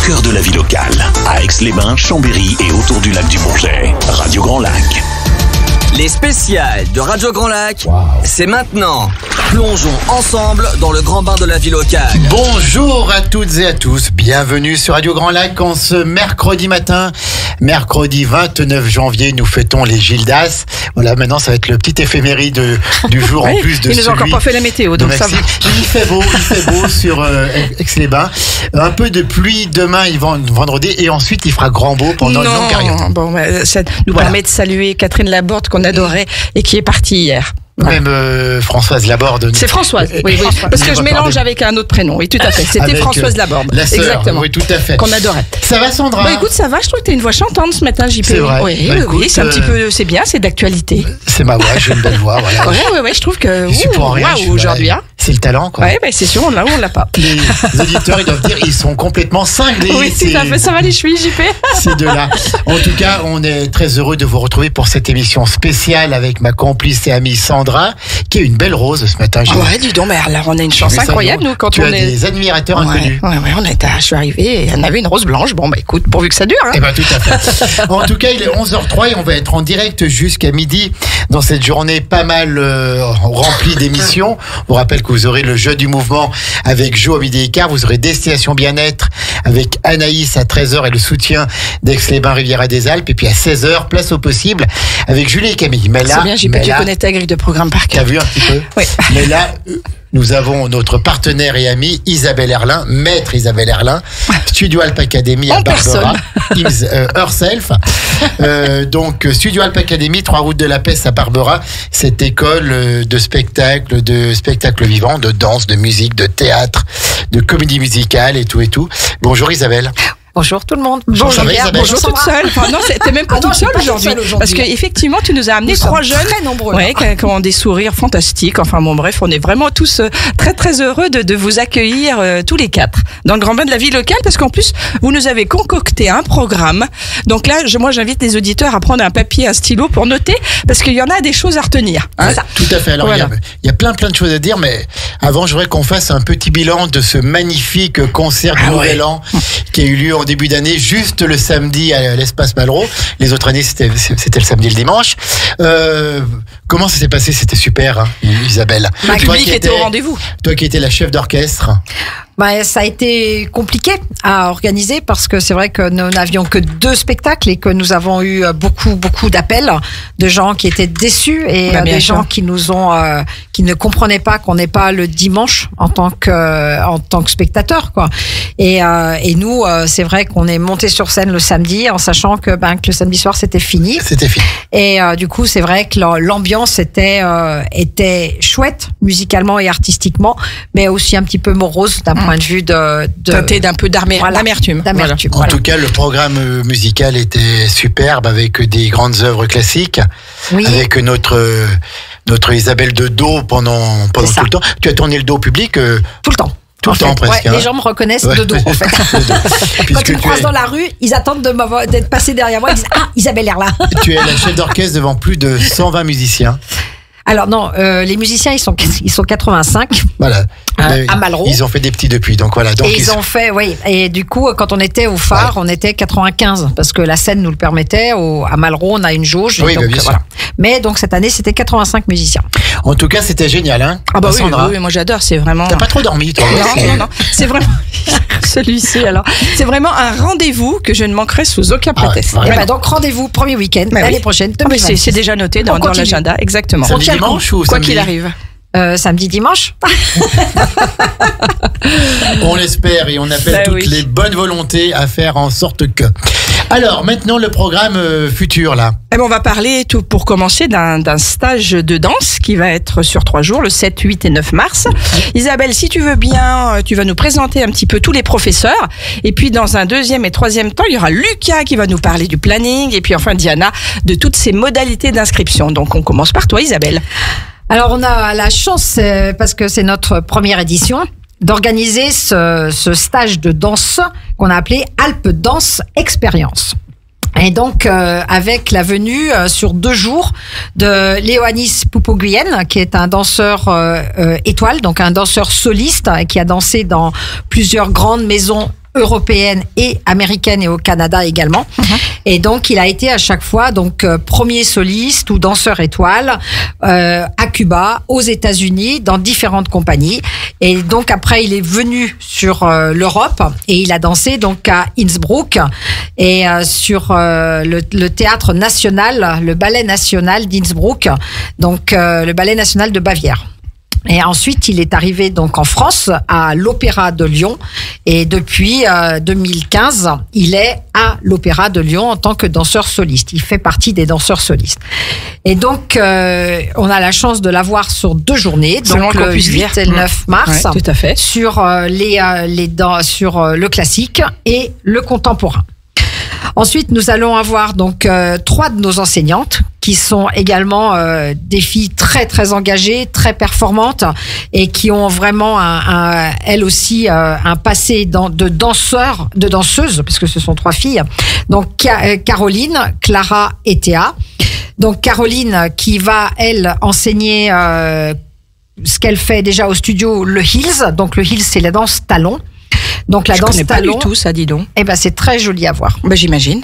cœur de la vie locale, à Aix-les-Bains, Chambéry et autour du lac du Bourget. Radio Grand Lac. Les spéciales de Radio Grand Lac, c'est maintenant. Plongeons ensemble dans le grand bain de la vie locale. Bonjour à toutes et à tous, bienvenue sur Radio Grand Lac en ce mercredi matin. Mercredi 29 janvier, nous fêtons les Gildas. Voilà, maintenant ça va être le petit éphéméride du jour en plus de celui. Ils nous ont encore pas fait la météo, donc ça va. Il fait beau sur Aix-les-Bains. Un peu de pluie demain, vendredi, et ensuite il fera grand beau pendant une longue période. Bon, ça nous permet de saluer Catherine Laborde qu'on adorait et qui est partie hier. Voilà. Même Françoise Laborde. C'est Françoise, oui, parce que je mélange avec un autre prénom. Oui, tout à fait. C'était Françoise Laborde. La sœur, exactement. Oui, tout à fait. Qu'on adorait. Ça va, Sandra? Bah, écoute, ça va. Je trouve que t'as une voix chantante ce matin, JP. C'est vrai. Oui, oui, c'est un petit peu, c'est bien, c'est d'actualité. C'est ma voix, j'ai une belle voix. Voilà. Ouais, je trouve que. Waouh, aujourd'hui, hein. C'est le talent, quoi. Ouais, c'est sûr, on l'a ou on l'a pas. Les auditeurs, ils doivent dire, ils sont complètement cinglés. Oui, c'est un peu ça va les chevilles, JP. Ces deux-là. En tout cas, on est très heureux de vous retrouver pour cette émission spéciale avec ma complice et amie Sandra, qui est une belle rose ce matin. Ouais, dis donc, mais alors on a une chance incroyable, nous, quand tu as des admirateurs inconnus. Ouais, je suis arrivée et on avait une rose blanche. Bon, bah écoute, pourvu que ça dure. Hein. Eh ben, tout à fait. En tout cas, il est 11h03 et on va être en direct jusqu'à midi dans cette journée pas mal remplie d'émissions. Je vous rappelle que vous aurez le jeu du mouvement avec Jo à midi et quart. Vous aurez Destination Bien-être avec Anaïs à 13h et le soutien d'Aix-les-Bains Riviera des Alpes. Et puis à 16h, place au possible avec Julie et Camille. Mais là, c'est bien, tu connais ta grille de programme par cœur. T'as vu un petit peu? Oui. Mais là, nous avons notre partenaire et amie Isabelle Erlin, maître Isabelle Erlin, Studio Alp Academy à Barbera, herself. Donc Studio Alp Academy, 3 routes de la Peste à Barbera, cette école de spectacle vivant, de danse, de musique, de théâtre, de comédie musicale et tout. Bonjour Isabelle. Bonjour tout le monde. Bonjour Isabelle. Bonjour toute seule. Enfin, non, t'es même pas toute seule aujourd'hui. Parce qu'effectivement, tu nous as amené 3 jeunes. Très nombreux. Ouais, qui ont des sourires fantastiques. Enfin bon, bref, on est vraiment tous très très heureux de vous accueillir tous les 4 dans le grand bain de la vie locale, parce qu'en plus, vous nous avez concocté un programme. Donc là, moi, j'invite les auditeurs à prendre un papier, un stylo pour noter, parce qu'il y en a des choses à retenir. Hein. Ça. Tout à fait. Alors, voilà. Il y a plein de choses à dire, mais avant, je voudrais qu'on fasse un petit bilan de ce magnifique concert du Nouvel An qui a eu lieu en début d'année, juste le samedi à l'Espace Malraux. Les autres années, c'était le samedi et le dimanche. Comment ça s'est passé? C'était super, hein, Isabelle. Le public était au rendez-vous. Toi qui étais la chef d'orchestre. Ça a été compliqué à organiser parce que c'est vrai que nous n'avions que 2 spectacles et que nous avons eu beaucoup d'appels de gens qui étaient déçus et des gens qui nous ont qui ne comprenaient pas qu'on n'est pas le dimanche en tant que spectateur, quoi. Et nous c'est vrai qu'on est monté sur scène le samedi en sachant que le samedi soir c'était fini. Et du coup c'est vrai que l'ambiance était chouette musicalement et artistiquement, mais aussi un petit peu morose d'un point de vue teinté d'un peu d'amertume. En tout cas, le programme musical était superbe avec des grandes œuvres classiques, avec notre Isabelle de dos pendant tout le temps. Tu as tourné le dos au public tout le temps. Tout le temps presque. Les gens me reconnaissent de dos en fait. Quand ils me croisent dans la rue, ils attendent d'être passés derrière moi. Ils disent Isabelle Erlin. Tu es la chef d'orchestre devant plus de 120 musiciens. Alors non, les musiciens ils sont 85. Voilà. À Malraux. Ils ont fait des petits depuis, donc voilà. Donc et ils ont fait, Et du coup, quand on était au phare, on était 95 parce que la scène nous le permettait. À Malraux, on a une jauge. Oui, donc, bien sûr. Mais donc cette année, c'était 85 musiciens. En tout cas, c'était génial, hein. Ah bah oui, moi j'adore. C'est vraiment. T'as pas trop dormi, toi? Non. C'est vraiment celui-ci. Alors, c'est vraiment un rendez-vous que je ne manquerai sous aucun prétexte. Donc rendez-vous premier week-end l'année prochaine. C'est déjà noté dans l'agenda, exactement. Samedi, dimanche ou quoi qu'il arrive. Samedi, dimanche. On l'espère et on appelle toutes les bonnes volontés à faire en sorte que. Alors, maintenant, le programme futur, là. On va parler, pour commencer, d'un stage de danse qui va être sur 3 jours, le 7, 8 et 9 mars. Isabelle, si tu veux bien, tu vas nous présenter un petit peu tous les professeurs. Et puis, dans un 2e et 3e temps, il y aura Lucas qui va nous parler du planning. Et puis, enfin, Diana, de toutes ces modalités d'inscription. Donc, on commence par toi, Isabelle. Alors, on a la chance, parce que c'est notre première édition, d'organiser ce stage de danse qu'on a appelé Alpes Danse Expérience. Et donc, avec la venue sur 2 jours de Léonis Poupoguyen, qui est un danseur étoile, donc un danseur soliste qui a dansé dans plusieurs grandes maisons européenne et américaine et au Canada également. Et donc, il a été à chaque fois premier soliste ou danseur étoile à Cuba, aux États-Unis, dans différentes compagnies. Et donc, après, il est venu sur l'Europe et il a dansé donc à Innsbruck et sur le théâtre national, le ballet national d'Innsbruck, donc le ballet national de Bavière. Et ensuite, il est arrivé donc en France, à l'Opéra de Lyon. Et depuis 2015, il est à l'Opéra de Lyon en tant que danseur soliste. Il fait partie des danseurs solistes. Et donc, on a la chance de l'avoir sur 2 journées, donc le 8 et le 9 mars, ouais, tout à fait. Sur sur le classique et le contemporain. Ensuite, nous allons avoir donc 3 de nos enseignantes qui sont également des filles très très engagées, très performantes et qui ont vraiment elles aussi un passé de danseuses, parce que ce sont 3 filles. Donc Caroline, Clara et Théa. Donc Caroline qui va elle enseigner ce qu'elle fait déjà au studio le Heels. Donc le Heels, c'est la danse talon. Donc la danse talon. Pas du tout ça, dis donc. Eh ben c'est très joli à voir. Ben j'imagine.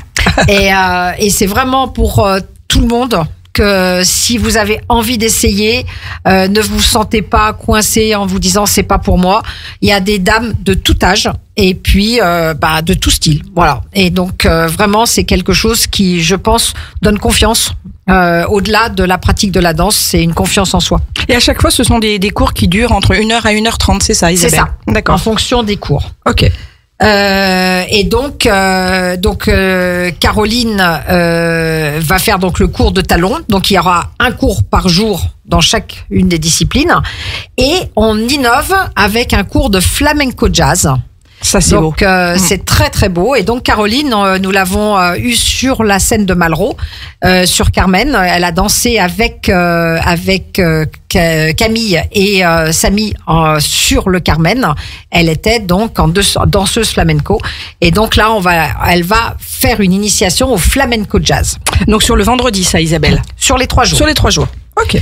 Et c'est vraiment pour tout le monde que si vous avez envie d'essayer, ne vous sentez pas coincé en vous disant c'est pas pour moi. Il y a des dames de tout âge et puis de tout style. Voilà. Et donc vraiment c'est quelque chose qui, je pense, donne confiance. Au-delà de la pratique de la danse, c'est une confiance en soi. Et à chaque fois, ce sont des cours qui durent entre 1h à 1h30, c'est ça, Isabelle? C'est ça. D'accord. En fonction des cours. Ok. Et donc Caroline va faire donc le cours de talon. Donc il y aura un cours par jour dans chacune des disciplines. Et on innove avec un cours de flamenco jazz. Ça, c'est donc, beau. C'est très, très beau. Et donc, Caroline, nous l'avons eue sur la scène de Malraux, sur Carmen. Elle a dansé avec Camille et Samy sur le Carmen. Elle était donc en danseuse flamenco. Et donc là, elle va faire une initiation au flamenco jazz. Donc, sur le vendredi, ça, Isabelle? Sur les 3 jours. Sur les 3 jours. Ok.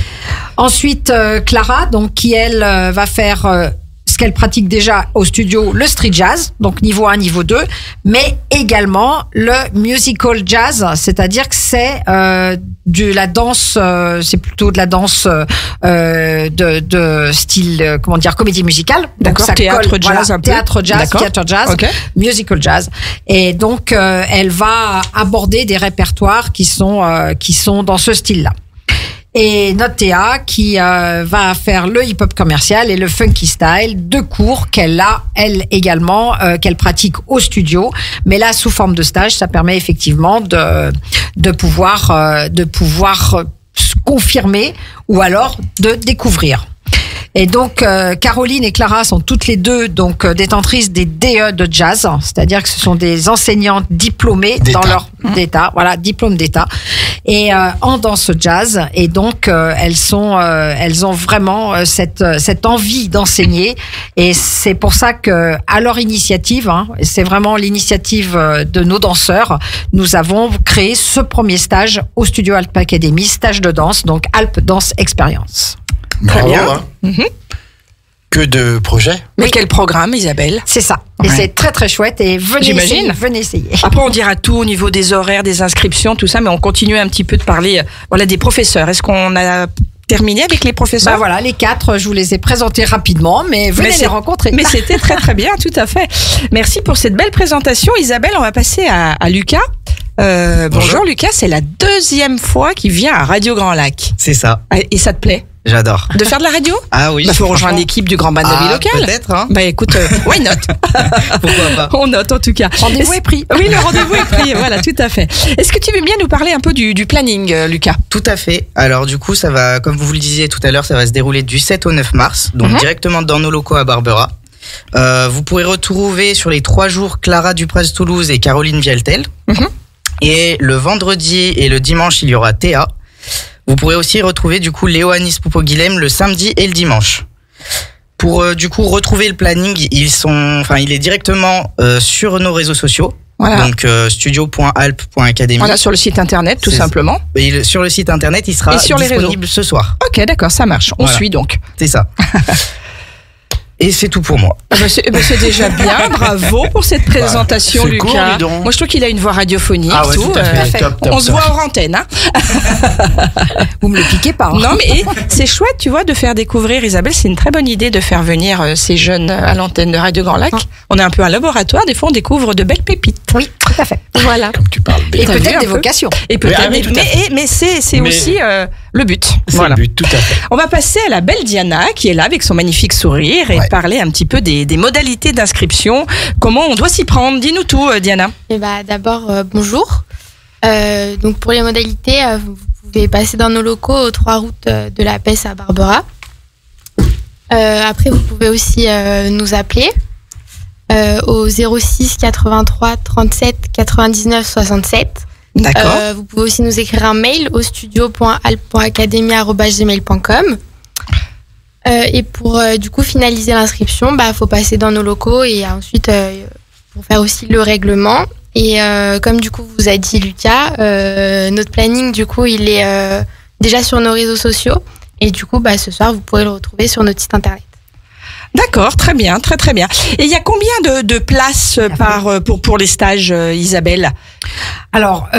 Ensuite, Clara, donc, qui elle va faire ce qu'elle pratique déjà au studio, le street jazz, donc niveau 1, niveau 2, mais également le musical jazz, c'est-à-dire que c'est de la danse, c'est plutôt de la danse de style, comédie musicale. D'accord, donc, théâtre jazz un peu. Théâtre jazz, okay. Musical jazz. Et donc, elle va aborder des répertoires qui sont dans ce style-là. Et notre Théa qui va faire le hip-hop commercial et le funky style, 2 cours qu'elle a, elle également, qu'elle pratique au studio. Mais là, sous forme de stage, ça permet effectivement de pouvoir se confirmer ou alors de découvrir. Et donc, Caroline et Clara sont toutes les deux donc détentrices des DE de jazz, c'est-à-dire que ce sont des enseignantes diplômées dans leur d'État, voilà, diplôme d'État, et en danse jazz. Et donc, elles ont vraiment cette envie d'enseigner. Et c'est pour ça que, à leur initiative, c'est vraiment l'initiative de nos danseurs, nous avons créé ce premier stage au Studio Alp Academy, stage de danse, donc Alp Dance Experience. Très bien. Que de projets. Mais quel programme, Isabelle? C'est ça. Et c'est très très chouette. Et venez essayer. Après, on dira tout au niveau des horaires, des inscriptions, tout ça, mais on continue un petit peu de parler des professeurs. Est-ce qu'on a terminé avec les professeurs? Voilà, les 4, je vous les ai présentés rapidement, mais venez les rencontrer. Mais c'était très très bien, tout à fait. Merci pour cette belle présentation. Isabelle, on va passer à Lucas. Bonjour Lucas, c'est la 2e fois qu'il vient à Radio Grand Lac. C'est ça. Et ça te plaît? J'adore. De faire de la radio? Ah oui. Faut rejoindre l'équipe du Grand Bal de la Vie Locale. Peut-être, hein. Écoute, why not? Pourquoi pas? On note en tout cas. Rendez-vous est pris. Oui, le rendez-vous est pris, voilà, tout à fait. Est-ce que tu veux bien nous parler un peu du planning, Lucas? Tout à fait. Alors du coup, ça va, comme vous le disiez tout à l'heure, ça va se dérouler du 7 au 9 mars, donc directement dans nos locaux à Barbera. Vous pourrez retrouver sur les 3 jours Clara Dupraz-Toulouse et Caroline Vieltel. Et le vendredi et le dimanche, il y aura Théa. Vous pourrez aussi retrouver du coup Léonis Poupeau-Guilhem le samedi et le dimanche. Pour du coup retrouver le planning, il est directement sur nos réseaux sociaux. Voilà. Donc studio.alp.academy. Voilà, sur le site internet tout simplement. Et sur le site internet, il sera disponible ce soir. Ok, d'accord, ça marche. On suit donc. C'est ça. Et c'est tout pour moi. C'est déjà bien, bravo pour cette présentation, Lucas. Moi, je trouve qu'il a une voix radiophonique. Ouais, tout à fait. Top, on se voit hors antenne. Hein. Vous me le piquez pas. Non, mais c'est chouette, tu vois, de faire découvrir, Isabelle, c'est une très bonne idée de faire venir ces jeunes à l'antenne de Radio Grand Lac. On est un peu un laboratoire, des fois on découvre de belles pépites. Oui, tout à fait. Voilà. Comme tu parles bien. Et peut-être des vocations. Et peut-être, mais c'est aussi le but. C'est le but, tout à fait. On va passer à la belle Diana qui est là avec son magnifique sourire et parler un petit peu des modalités d'inscription. Comment on doit s'y prendre? Dis-nous tout, Diana. D'abord, bonjour. Donc pour les modalités, vous pouvez passer dans nos locaux aux 3 routes de la Pesse à Barbera. Après, vous pouvez aussi nous appeler au 06 83 37 99 67. D'accord. Vous pouvez aussi nous écrire un mail au studio.alp.academia@gmail.com. Et pour du coup finaliser l'inscription, faut passer dans nos locaux et ensuite pour faire aussi le règlement. Et comme du coup vous a dit Lucas, notre planning du coup il est déjà sur nos réseaux sociaux et du coup ce soir vous pourrez le retrouver sur notre site internet. D'accord, très bien, très très bien. Et il y a combien de places pour les stages, Isabelle? Alors,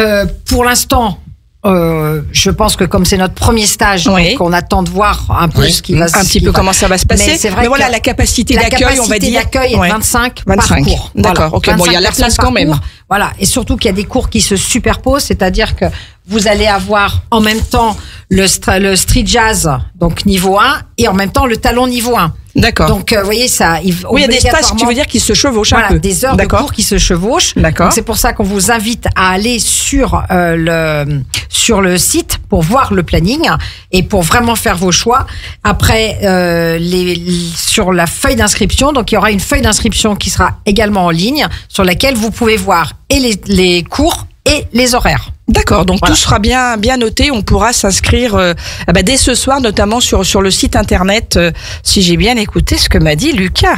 pour l'instant, je pense que comme c'est notre premier stage, donc on attend de voir un peu ce qui va se passer. Comment ça va se passer. Mais voilà, la capacité d'accueil, on va dire. La capacité d'accueil est 25 par cours. D'accord, ok, bon, il y a la place quand même. Voilà, et surtout qu'il y a des cours qui se superposent, c'est-à-dire que vous allez avoir en même temps le street jazz, donc niveau 1, et en même temps le talon niveau 1. D'accord. Donc, vous voyez, ça. Oui, il y a des stages, tu veux dire, qui se chevauchent un peu. Des heures de cours qui se chevauchent. D'accord. Donc, c'est pour ça qu'on vous invite à aller sur le site pour voir le planning et pour vraiment faire vos choix. Après, sur la feuille d'inscription, donc il y aura une feuille d'inscription qui sera également en ligne sur laquelle vous pouvez voir et les cours et les horaires. D'accord, donc tout sera bien noté. On pourra s'inscrire dès ce soir, notamment sur le site internet, si j'ai bien écouté ce que m'a dit Lucas.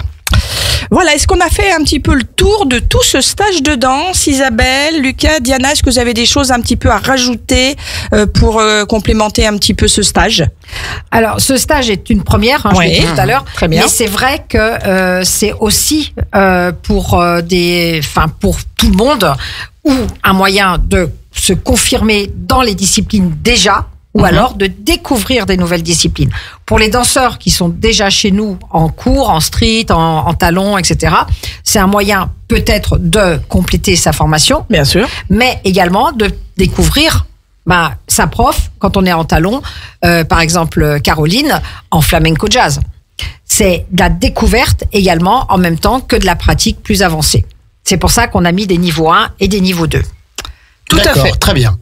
Voilà, est-ce qu'on a fait un petit peu le tour de tout ce stage de danse, Isabelle, Lucas, Diana? Est-ce que vous avez des choses un petit peu à rajouter pour complémenter un petit peu ce stage? Alors, ce stage est une première, je l'ai dit tout à l'heure. Très bien. Mais c'est vrai que c'est aussi pour tout le monde ou un moyen de se confirmer dans les disciplines déjà, ou alors de découvrir des nouvelles disciplines. Pour les danseurs qui sont déjà chez nous en cours, en street, en talon, etc., c'est un moyen peut-être de compléter sa formation. Bien sûr. Mais également de découvrir sa prof quand on est en talon, par exemple Caroline, en flamenco jazz. C'est de la découverte également en même temps que de la pratique plus avancée. C'est pour ça qu'on a mis des niveaux 1 et des niveaux 2. Tout à fait. Très bien.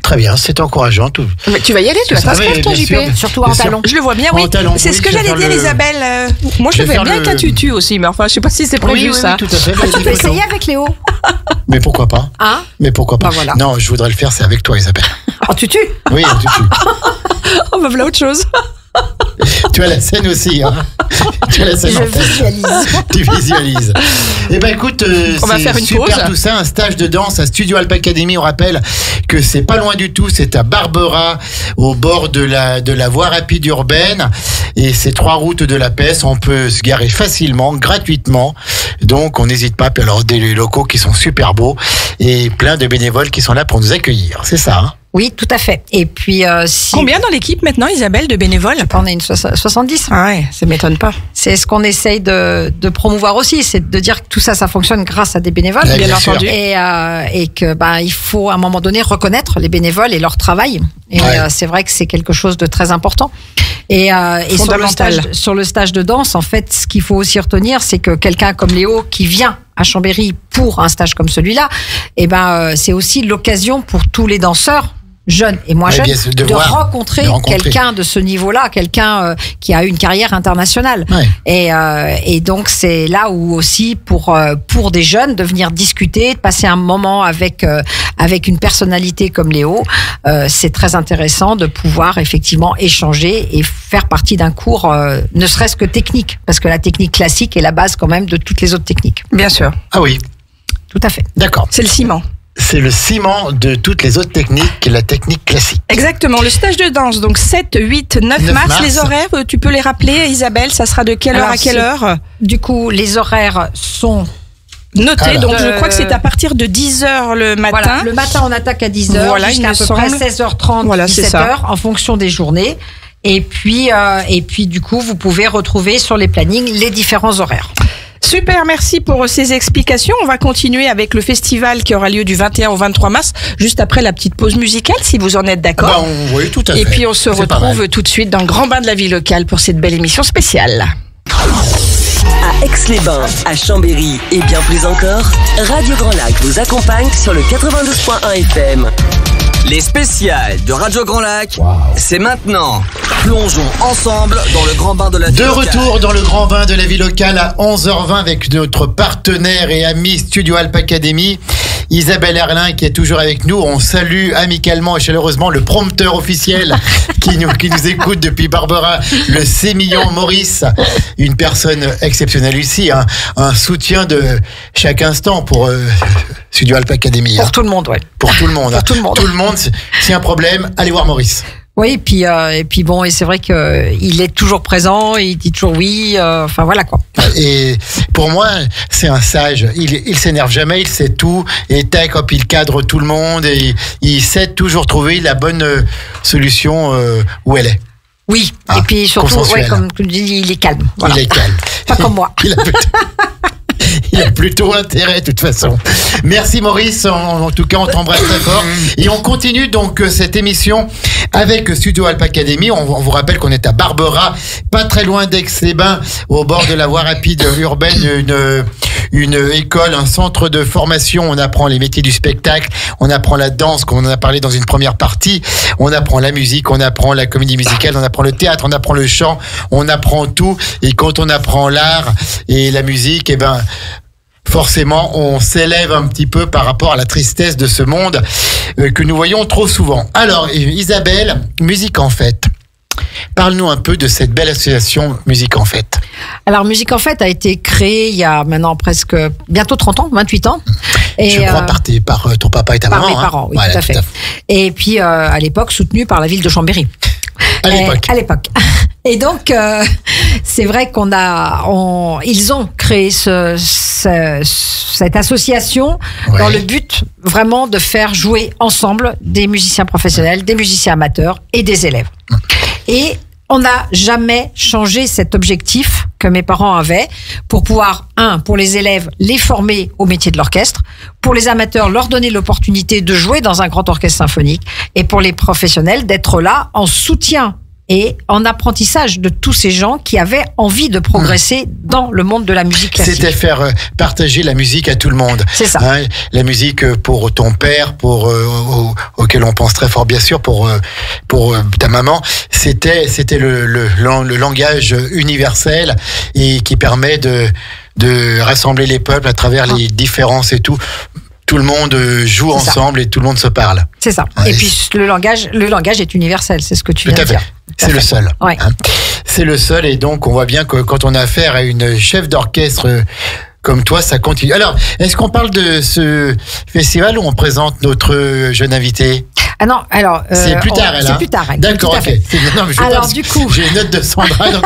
Très bien, c'est encourageant. Mais tu vas y aller, tu vas t'inscrire, toi, JP. Surtout en talon. Je le vois bien, oui. C'est ce que j'allais dire, Isabelle. Moi, je le fais bien avec un tutu aussi, mais enfin, je sais pas si c'est prévu, ça. Oui, tout à fait. Tu peux essayer avec Léo. Mais pourquoi pas? Mais pourquoi pas? Voilà. Non, je voudrais le faire, c'est avec toi, Isabelle. En tutu? Oui, en tutu. On va voilà autre chose. Tu as la scène aussi, hein. Tu as la scène en tête. Tu visualises. Eh ben écoute, on va faire une super pause. Tout ça, un stage de danse à Studio Alp Academy. On rappelle que c'est pas loin du tout, c'est à Barbera, au bord de la voie rapide urbaine, et c'est 3 routes de la Pesse. On peut se garer facilement, gratuitement. Donc on n'hésite pas. Puis alors des locaux qui sont super beaux et plein de bénévoles qui sont là pour nous accueillir. C'est ça, hein? Oui, tout à fait. Et puis, combien dans l'équipe maintenant, Isabelle, de bénévoles? On est une 70. Ah ouais, ça m'étonne pas. C'est ce qu'on essaye de promouvoir aussi, c'est de dire que tout ça fonctionne grâce à des bénévoles, bien entendu. Et que il faut à un moment donné reconnaître les bénévoles et leur travail. Et c'est vrai que c'est quelque chose de très important. Et sur le stage de danse, en fait, ce qu'il faut aussi retenir, c'est que quelqu'un comme Léo qui vient à Chambéry pour un stage comme celui-là, c'est aussi l'occasion pour tous les danseurs, jeunes et moins jeunes, de rencontrer quelqu'un de ce niveau-là, quelqu'un qui a une carrière internationale. Et donc c'est là où aussi pour des jeunes de venir discuter, de passer un moment avec une personnalité comme Léo, c'est très intéressant de pouvoir effectivement échanger et faire partie d'un cours, ne serait-ce que technique, parce que la technique classique est la base quand même de toutes les autres techniques. Bien sûr. Ah oui. Tout à fait. D'accord. C'est le ciment. c'est le ciment de toutes les autres techniques, la technique classique. Exactement, le stage de danse, donc 7, 8, 9 mars. Les horaires, tu peux les rappeler, Isabelle, ça sera de quelle heure à quelle heure? Du coup, les horaires sont notés, donc je crois que c'est à partir de 10h le matin. Voilà, le matin, on attaque à 10h, jusqu'à à peu près 16h30, 17h, en fonction des journées. Et puis, du coup, vous pouvez retrouver sur les plannings les différents horaires. Super, merci pour ces explications. On va continuer avec le festival qui aura lieu du 21 au 23 mars, juste après la petite pause musicale, si vous en êtes d'accord. Oui, tout à fait. Et puis on se retrouve tout de suite dans le Grand Bain de la vie locale pour cette belle émission spéciale. À Aix-les-Bains, à Chambéry et bien plus encore, Radio Grand Lac vous accompagne sur le 92.1 FM. Les spéciales de Radio Grand Lac, c'est maintenant. Plongeons ensemble dans le grand bain de la vie locale. De retour dans le grand bain de la vie locale à 11h20 avec notre partenaire et ami Studio Alp Academy, Isabelle Erlin qui est toujours avec nous. On salue amicalement et chaleureusement le prompteur officiel qui nous écoute depuis Barbera, le sémillant Maurice, une personne exceptionnelle ici, un soutien de chaque instant pour Studio Alp Academy. Pour tout le monde, ouais. Pour tout le monde. Pour tout le monde. Tout le monde, s'il y a un problème, allez voir Maurice. Oui, et puis bon, et c'est vrai que il est toujours présent, il dit toujours oui, enfin voilà quoi. Et pour moi, c'est un sage. Il s'énerve jamais, il sait tout, et tac, hop, il cadre tout le monde, et il sait toujours trouver la bonne solution où elle est. Oui, et puis surtout, comme tu dis, il est calme. Voilà. Il est calme. Pas comme moi. Il a plutôt intérêt, de toute façon. Merci Maurice, en tout cas on t'embrasse très fort. Et on continue donc cette émission avec Studio Alp Academy. On vous rappelle qu'on est à Barbera, pas très loin d'Aix-les-Bains, au bord de la voie rapide urbaine, une école, un centre de formation. On apprend les métiers du spectacle, on apprend la danse, comme on en a parlé dans une première partie, on apprend la musique, on apprend la comédie musicale, on apprend le théâtre, on apprend le chant, on apprend tout. Et quand on apprend l'art et la musique, eh ben, forcément, on s'élève un petit peu par rapport à la tristesse de ce monde que nous voyons trop souvent. Alors, Isabelle, Musique en Fête. Parle-nous un peu de cette belle association Musique en Fête. Alors, Musique en Fête a été créée il y a maintenant presque bientôt 30 ans, 28 ans. Et je crois par ton papa et ta maman. Par mes parents, oui, voilà, tout à fait. Et puis, à l'époque, soutenue par la ville de Chambéry. À l'époque. Et donc, c'est vrai ils ont créé cette association dans le but vraiment de faire jouer ensemble des musiciens professionnels, des musiciens amateurs et des élèves. Et on n'a jamais changé cet objectif que mes parents avaient pour pouvoir, pour les élèves, les former au métier de l'orchestre, pour les amateurs, leur donner l'opportunité de jouer dans un grand orchestre symphonique, et pour les professionnels, d'être là en soutien et en apprentissage de tous ces gens qui avaient envie de progresser dans le monde de la musique classique. C'était faire partager la musique à tout le monde. C'est ça. La musique pour ton père, auquel on pense très fort bien sûr, pour ta maman. C'était le langage universel et qui permet de rassembler les peuples à travers les différences et tout. Tout le monde joue ensemble et tout le monde se parle. C'est ça. Et puis le langage est universel, c'est ce que tu viens de dire. C'est le seul. Ouais. C'est le seul, et donc on voit bien que quand on a affaire à une chef d'orchestre comme toi, ça continue. Alors, est-ce qu'on parle de ce festival où on présente notre jeune invité ? Ah non, alors... c'est plus tard, C'est plus tard. D'accord, ok. Non, mais alors, du coup... J'ai une note de Sandra. Donc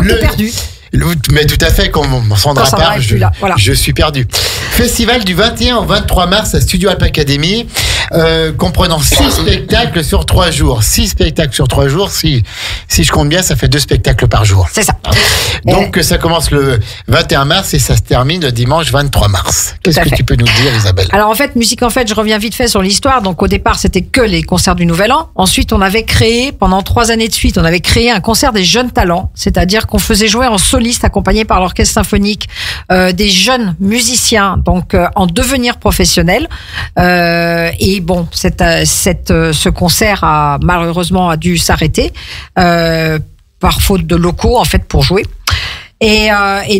t'es perdu. Mais tout à fait, quand Sandra part, je suis perdu. Festival du 21 au 23 mars à Studio Alp Academy, comprenant 6 spectacles sur 3 jours. 6 spectacles sur 3 jours, si je compte bien, ça fait 2 spectacles par jour. C'est ça. Donc ça commence le 21 mars et ça se termine le dimanche 23 mars. Qu'est-ce que tu peux nous dire, Isabelle ? Alors en fait, Musique en Fête, je reviens vite fait sur l'histoire. Donc au départ, c'était que les concerts du Nouvel An. Ensuite, on avait créé, pendant 3 années de suite, on avait créé un concert des jeunes talents, c'est-à-dire qu'on faisait jouer en soliste accompagné par l'orchestre symphonique des jeunes musiciens, donc en devenir professionnels. Et bon, ce concert a malheureusement dû s'arrêter par faute de locaux en fait pour jouer. Et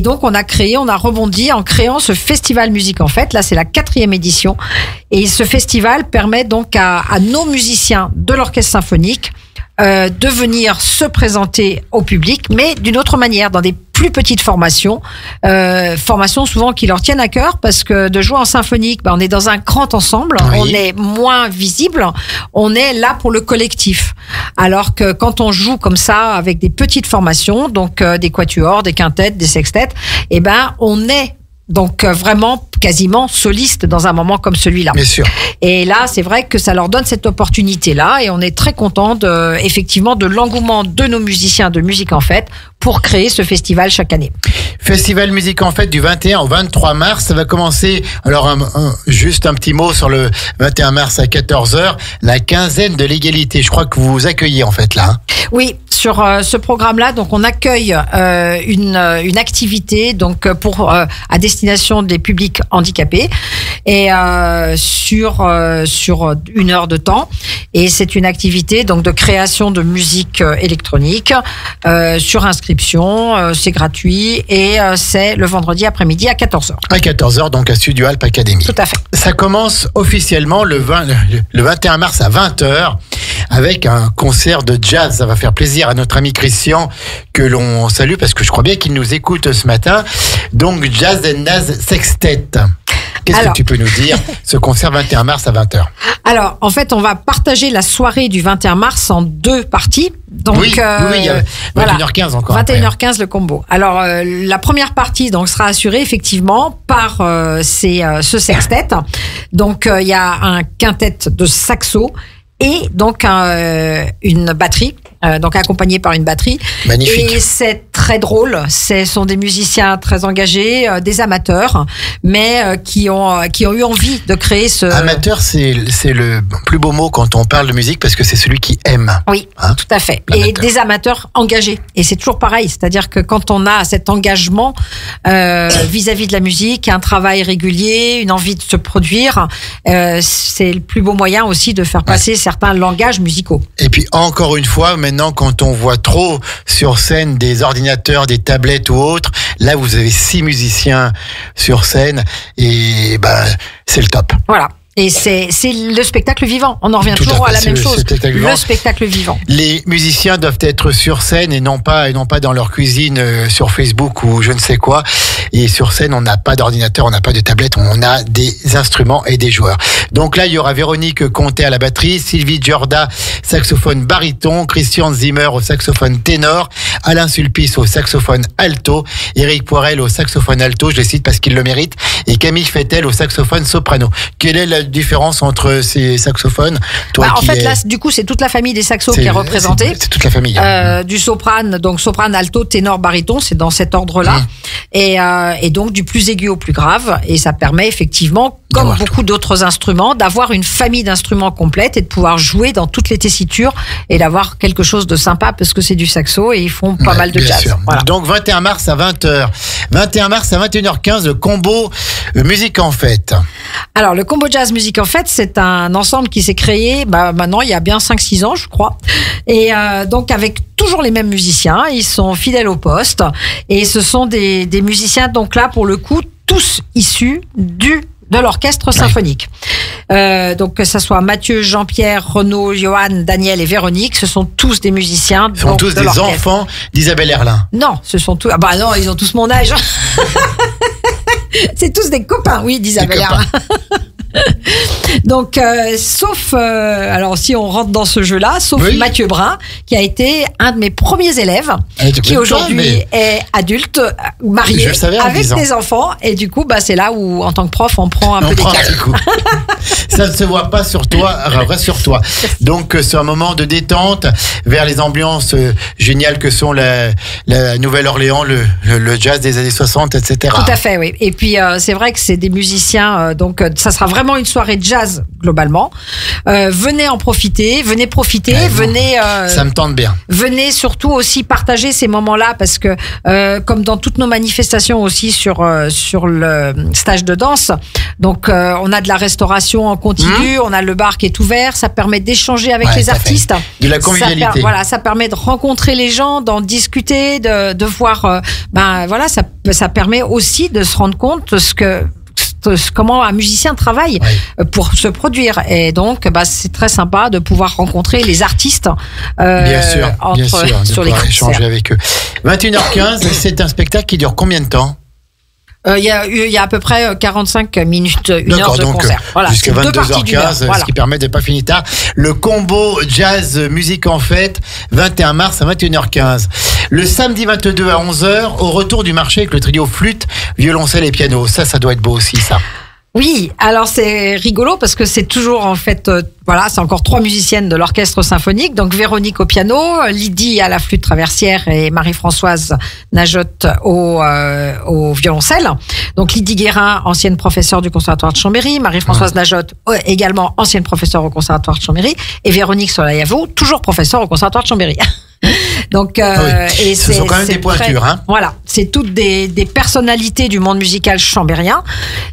donc on a rebondi en créant ce festival Musique en Fête. Là, c'est la 4e édition. Et ce festival permet donc à nos musiciens de l'orchestre symphonique de venir se présenter au public, mais d'une autre manière, dans des plus petites formations, formations souvent qui leur tiennent à cœur, parce que de jouer en symphonique, on est dans un grand ensemble, on est moins visible, on est là pour le collectif. Alors que quand on joue comme ça avec des petites formations, donc des quatuors, des quintettes, des sextettes, on est donc vraiment quasiment soliste dans un moment comme celui-là. Bien sûr. Et là, c'est vrai que ça leur donne cette opportunité-là, et on est très content effectivement de l'engouement de nos musiciens de Musique en Fête pour créer ce festival chaque année. Festival Musique en Fête du 21 au 23 mars, ça va commencer. Alors juste un petit mot sur le 21 mars à 14h, la quinzaine de l'égalité. Je crois que vous vous accueillez en fait là. Oui, sur ce programme-là, donc on accueille une activité donc à destination des publics handicapés, et sur 1 heure de temps, et c'est une activité donc de création de musique électronique sur inscription, c'est gratuit, et c'est le vendredi après-midi à 14h. À 14h, donc à Studio Alp Academy. Tout à fait. Ça commence officiellement le 21 mars à 20h avec un concert de jazz. Ça va faire plaisir à notre ami Christian, que l'on salue parce que je crois bien qu'il nous écoute ce matin. Donc Jazz and Naz Sextet. Qu'est-ce que tu peux nous dire, ce concert 21 mars à 20h? Alors, en fait, on va partager la soirée du 21 mars en 2 parties. Donc, oui, 21h15 encore. 21h15 le combo. Alors, la première partie donc sera assurée effectivement par ce sextet. Donc, il y a un quintet de saxo et donc une batterie. Donc accompagné par une batterie. Magnifique. Et c'est très drôle. Ce sont des musiciens très engagés, des amateurs, mais qui ont eu envie de créer ce. Amateur, c'est le plus beau mot quand on parle de musique, parce que c'est celui qui aime. Oui, tout à fait. Et des amateurs engagés. Et c'est toujours pareil, c'est-à-dire que quand on a cet engagement vis-à-vis de la musique, un travail régulier, une envie de se produire, c'est le plus beau moyen aussi de faire passer certains langages musicaux. Et puis encore une fois, maintenant, quand on voit trop sur scène des ordinateurs, des tablettes ou autres, là vous avez 6 musiciens sur scène, et c'est le top. Voilà. Et c'est le spectacle vivant. On en revient toujours à la même chose. Le spectacle vivant. Les musiciens doivent être sur scène et non pas dans leur cuisine sur Facebook ou je ne sais quoi. Et sur scène, on n'a pas d'ordinateur, on n'a pas de tablette, on a des instruments et des joueurs. Donc là, il y aura Véronique Comté à la batterie, Sylvie Giorda, saxophone baryton, Christian Zimmer au saxophone ténor, Alain Sulpice au saxophone alto, Éric Poirel au saxophone alto, je les cite parce qu'il le mérite, et Camille Fettel au saxophone soprano. Quelle est la différence entre ces saxophones? En fait, là, du coup, c'est toute la famille des saxos qui est représentée. C'est toute la famille. Du soprane, donc soprane, alto, ténor, baryton, c'est dans cet ordre-là. Et donc du plus aigu au plus grave. Et ça permet effectivement, comme beaucoup d'autres instruments, d'avoir une famille d'instruments complète et de pouvoir jouer dans toutes les tessitures et d'avoir quelque chose de sympa, parce que c'est du saxo et ils font pas mal de jazz. Voilà. Donc 21 mars à 20h. 21 mars à 21h15, le combo Musique en Fête. Alors, le combo jazz Musique en Fête, c'est un ensemble qui s'est créé maintenant il y a bien 5-6 ans, je crois. Et donc avec toujours les mêmes musiciens, ils sont fidèles au poste, et ce sont des musiciens donc là pour le coup tous issus de l'orchestre symphonique. Donc que ça soit Mathieu, Jean-Pierre, Renaud, Johan, Daniel et Véronique, ce sont tous des musiciens. Ce sont tous des enfants d'Isabelle Erlin. Non, ce sont tous. Non, ils ont tous mon âge. C'est tous des copains, oui, d'Isabelle Erlin. Donc, sauf, alors si on rentre dans ce jeu-là, sauf Mathieu Brun, qui a été un de mes premiers élèves, qui aujourd'hui est adulte, marié, avec des enfants, et du coup, c'est là où, en tant que prof, on prend un peu d'écart. Ça ne se voit pas sur toi, rassure-toi. Donc, c'est un moment de détente vers les ambiances géniales que sont la Nouvelle-Orléans, le jazz des années 60, etc. Tout à fait, oui. Et puis, c'est vrai que c'est des musiciens, donc ça sera vraiment une soirée jazz globalement. Venez en profiter, venez ça me tente bien. Venez surtout aussi partager ces moments-là, parce que comme dans toutes nos manifestations aussi sur le stage de danse, donc on a de la restauration en continu, on a le bar qui est ouvert, ça permet d'échanger avec les artistes, de la convivialité. Ça permet de rencontrer les gens, d'en discuter, de voir ça permet aussi de se rendre compte comment un musicien travaille pour se produire. Et donc, c'est très sympa de pouvoir rencontrer les artistes bien sûr, sur les concerts. Échanger avec eux. 21h15, c'est un spectacle qui dure combien de temps? Il y a à peu près 45 minutes, une heure de concert. Voilà, jusqu'à 22h15, ce qui permet de pas finir tard. Le combo jazz musique en fête, 21 mars à 21h15. Le samedi 22 à 11h, au retour du marché avec le trio flûte, violoncelle et piano. Ça doit être beau aussi, ça. Oui, alors c'est rigolo parce que c'est toujours en fait, c'est encore 3 musiciennes de l'orchestre symphonique. Donc Véronique au piano, Lydie à la flûte traversière et Marie-Françoise Najotte au violoncelle. Donc Lydie Guérin, ancienne professeure du Conservatoire de Chambéry, Marie-Françoise Najotte, également ancienne professeure au Conservatoire de Chambéry, et Véronique Solayavo, toujours professeure au Conservatoire de Chambéry. Donc, et ce sont quand même des pointures. Voilà, c'est toutes des personnalités du monde musical chambérien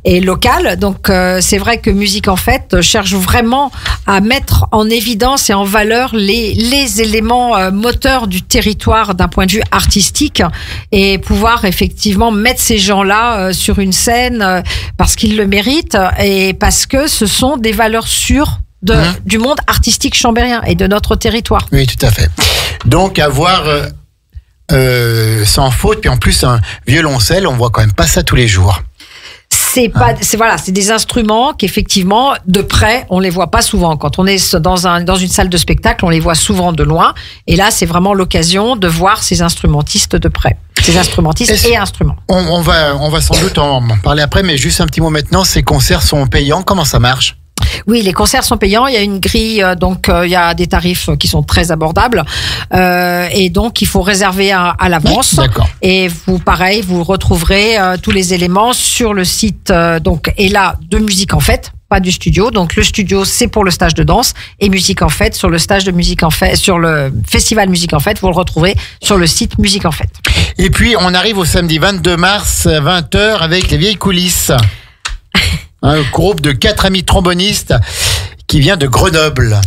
et local. Donc, c'est vrai que Musique en Fête cherche vraiment à mettre en évidence et en valeur les éléments moteurs du territoire d'un point de vue artistique et pouvoir effectivement mettre ces gens-là sur une scène parce qu'ils le méritent et parce que ce sont des valeurs sûres du monde artistique chambérien et de notre territoire. Oui, tout à fait. Donc, avoir sans faute, puis en plus un violoncelle, on voit quand même pas ça tous les jours. C'est des instruments qu'effectivement, de près, on les voit pas souvent. Quand on est dans une salle de spectacle, on les voit souvent de loin. Et là, c'est vraiment l'occasion de voir ces instrumentistes de près. Ces instrumentistes et instruments. On va sans doute en parler après, mais juste un petit mot maintenant. Ces concerts sont payants. Comment ça marche? Oui, les concerts sont payants. Il y a une grille, donc il y a des tarifs qui sont très abordables, et donc il faut réserver à l'avance. D'accord. Et vous retrouverez tous les éléments sur le site de Musique en Fête, pas du studio. Donc le studio, c'est pour le stage de danse, et Musique en Fête sur le stage de Musique en Fête, sur le festival Musique en Fête, vous le retrouverez sur le site Musique en Fête. Et puis on arrive au samedi 22 mars 20h avec les vieilles coulisses. Un groupe de 4 amis trombonistes qui vient de Grenoble.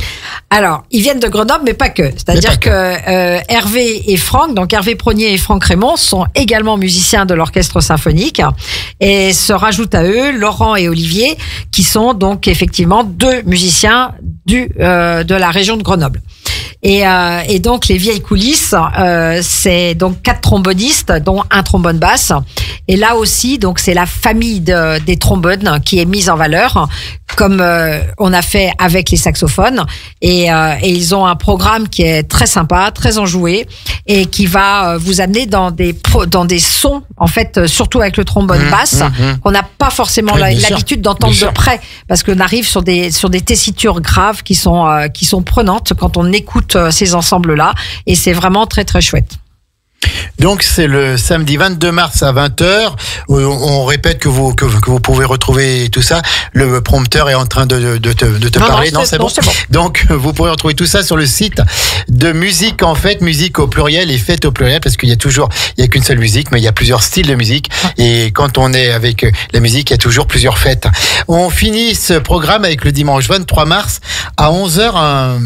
Alors, ils viennent de Grenoble, mais pas que. C'est-à-dire que Hervé et Franck, donc Hervé Prognier et Franck Raymond, sont également musiciens de l'orchestre symphonique. Et se rajoutent à eux Laurent et Olivier, qui sont donc effectivement 2 musiciens de la région de Grenoble. Et donc les vieilles coulisses, c'est donc 4 trombonistes, dont un trombone basse. Et là aussi, donc c'est la famille des trombones qui est mise en valeur, comme on a fait avec les saxophones. Et ils ont un programme qui est très sympa, très enjoué, et qui va vous amener dans des sons, en fait, surtout avec le trombone basse, qu'on n'a pas forcément l'habitude d'entendre de près, parce qu'on arrive sur des tessitures graves qui sont prenantes quand on écoute ces ensembles-là, et c'est vraiment très très chouette. Donc c'est le samedi 22 mars à 20h. On répète que vous pouvez retrouver tout ça. Le prompteur est en train de te parler. Non, c'est bon. Donc vous pourrez retrouver tout ça sur le site de Musique en Fête, musique au pluriel et fête au pluriel, parce qu'il y a qu'une seule musique, mais il y a plusieurs styles de musique. Et quand on est avec la musique, il y a toujours plusieurs fêtes. On finit ce programme avec le dimanche 23 mars à 11h, un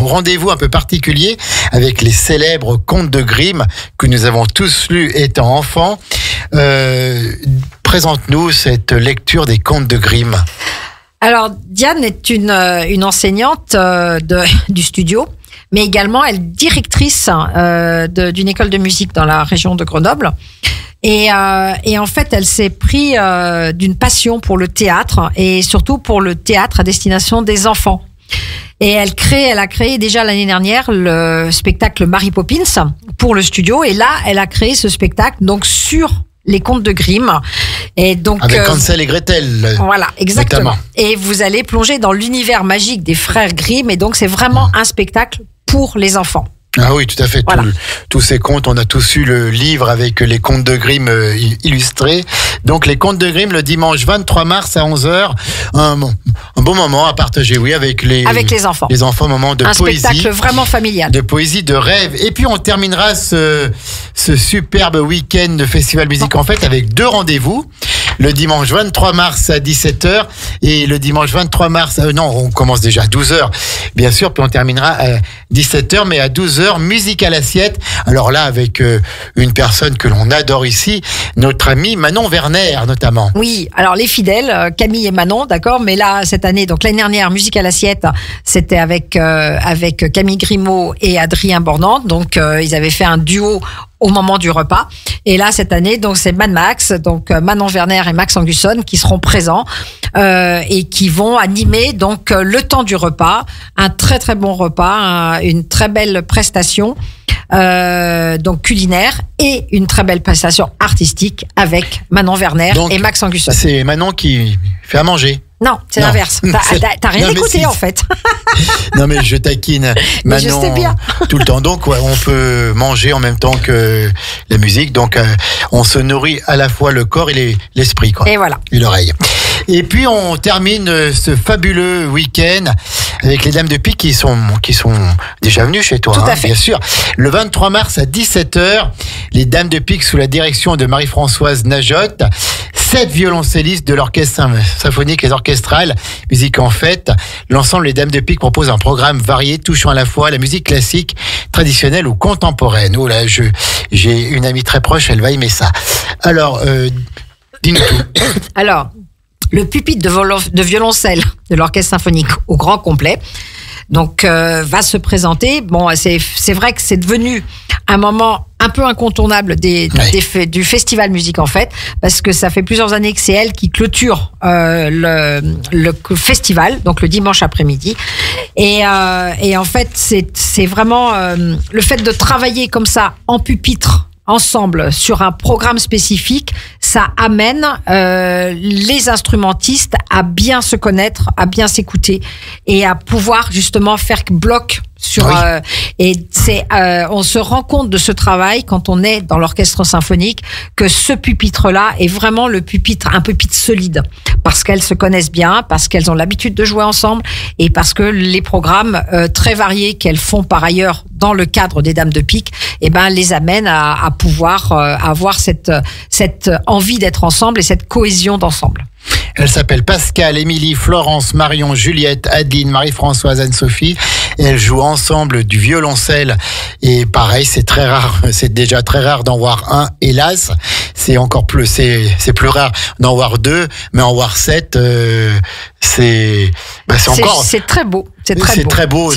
rendez-vous un peu particulier avec les célèbres contes de Grimm que nous avons tous lus étant enfants. Présente-nous cette lecture des contes de Grimm. Alors, Diane est une enseignante du studio, mais également elle est directrice d'une école de musique dans la région de Grenoble. Et en fait, elle s'est pris d'une passion pour le théâtre, et surtout pour le théâtre à destination des enfants. Et elle a créé déjà l'année dernière le spectacle Mary Poppins pour le studio. Et là, elle a créé ce spectacle donc sur les contes de Grimm. Et donc, avec Hansel et Gretel. Voilà, exactement. Notamment. Et vous allez plonger dans l'univers magique des frères Grimm. Et donc, c'est vraiment un spectacle pour les enfants. Ah oui, tout à fait. Voilà. Tous ces contes, on a tous eu le livre avec les contes de Grimm illustrés. Donc les contes de Grimm le dimanche 23 mars à 11h. Un bon moment à partager, oui, avec les enfants. Les enfants, moment de poésie. Un spectacle vraiment familial. De poésie, de rêve. Et puis on terminera ce superbe week-end de Festival Musique en Fête avec 2 rendez-vous. le dimanche 23 mars à 17h et le dimanche 23 mars, on commence déjà à 12h, bien sûr, puis on terminera à 17h, mais à 12h, musique à l'assiette. Alors là, avec une personne que l'on adore ici, notre amie Manon Werner, notamment. Oui, alors les fidèles, Camille et Manon, d'accord, mais là, cette année, donc l'année dernière, musique à l'assiette, c'était avec Camille Grimaud et Adrien Bornand, donc ils avaient fait un duo au moment du repas. Et là, cette année, donc c'est Mad Max, donc Manon Werner et Max Angusson qui seront présents et qui vont animer donc le temps du repas, un très très bon repas, une très belle prestation donc culinaire et une très belle prestation artistique avec Manon Werner et Max Angusson. C'est Manon qui fait à manger. Non, c'est l'inverse. T'as rien écouté en fait. Non mais je taquine Manon, je sais bien. tout le temps. Donc on peut manger en même temps que la musique. Donc on se nourrit à la fois le corps et l'esprit, quoi. Et voilà. Et l'oreille. Et puis on termine ce fabuleux week-end avec les Dames de Pique qui sont déjà venues chez toi. Tout à fait. Bien sûr. Le 23 mars à 17h, les Dames de Pique sous la direction de Marie-Françoise Najotte. 7 violoncellistes de l'orchestre symphonique et orchestral, musique en fête. L'ensemble Les Dames de Pique propose un programme varié touchant à la fois la musique classique, traditionnelle ou contemporaine. Oh là, j'ai une amie très proche, elle va aimer ça. Alors, dis-nous tout. Alors, le pupitre de violoncelle de l'orchestre symphonique au grand complet, donc va se présenter. Bon, c'est vrai que c'est devenu un moment un peu incontournable du festival Musique en Fête, parce que ça fait plusieurs années que c'est elle qui clôture le festival, donc le dimanche après-midi. Et en fait, c'est vraiment le fait de travailler comme ça en pupitre ensemble sur un programme spécifique, ça amène les instrumentistes à bien se connaître, à bien s'écouter et à pouvoir justement faire bloc sur et on se rend compte de ce travail quand on est dans l'orchestre symphonique, que ce pupitre-là est vraiment un pupitre solide, parce qu'elles se connaissent bien, parce qu'elles ont l'habitude de jouer ensemble et parce que les programmes très variés qu'elles font par ailleurs dans le cadre des Dames de Pique, les amènent à pouvoir avoir cette envie d'être ensemble et cette cohésion d'ensemble. Elle s'appelle Pascal, Émilie, Florence, Marion, Juliette, Adeline, Marie-Françoise, Anne-Sophie. Et elles jouent ensemble du violoncelle. Et pareil, c'est très rare. C'est déjà très rare d'en voir un, hélas. C'est encore plus, c'est plus rare d'en voir deux, mais en voir 7, c'est encore. C'est très beau. C'est très beau.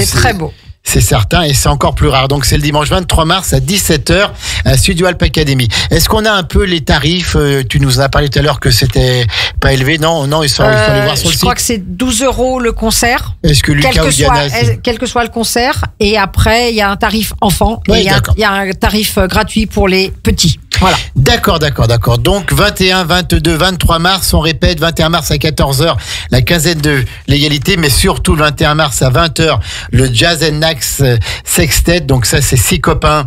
C'est certain, et c'est encore plus rare. Donc c'est le dimanche 23 mars à 17h à Studio Alp Academy. Est-ce qu'on a un peu les tarifs? Tu nous en as parlé tout à l'heure que c'était pas élevé. Non, il faut aller voir sur le site. Je crois que c'est 12 € le concert. Est-ce que Lucas ou Diana, quel que soit le concert. Et après, il y a un tarif enfant. Oui, et il y a un tarif gratuit pour les petits. Voilà. D'accord. Donc 21, 22, 23 mars, on répète, 21 mars à 14h, la quinzaine de l'égalité, mais surtout le 21 mars à 20h, le Jazz and Nax Sextet. Donc ça, c'est 6 copains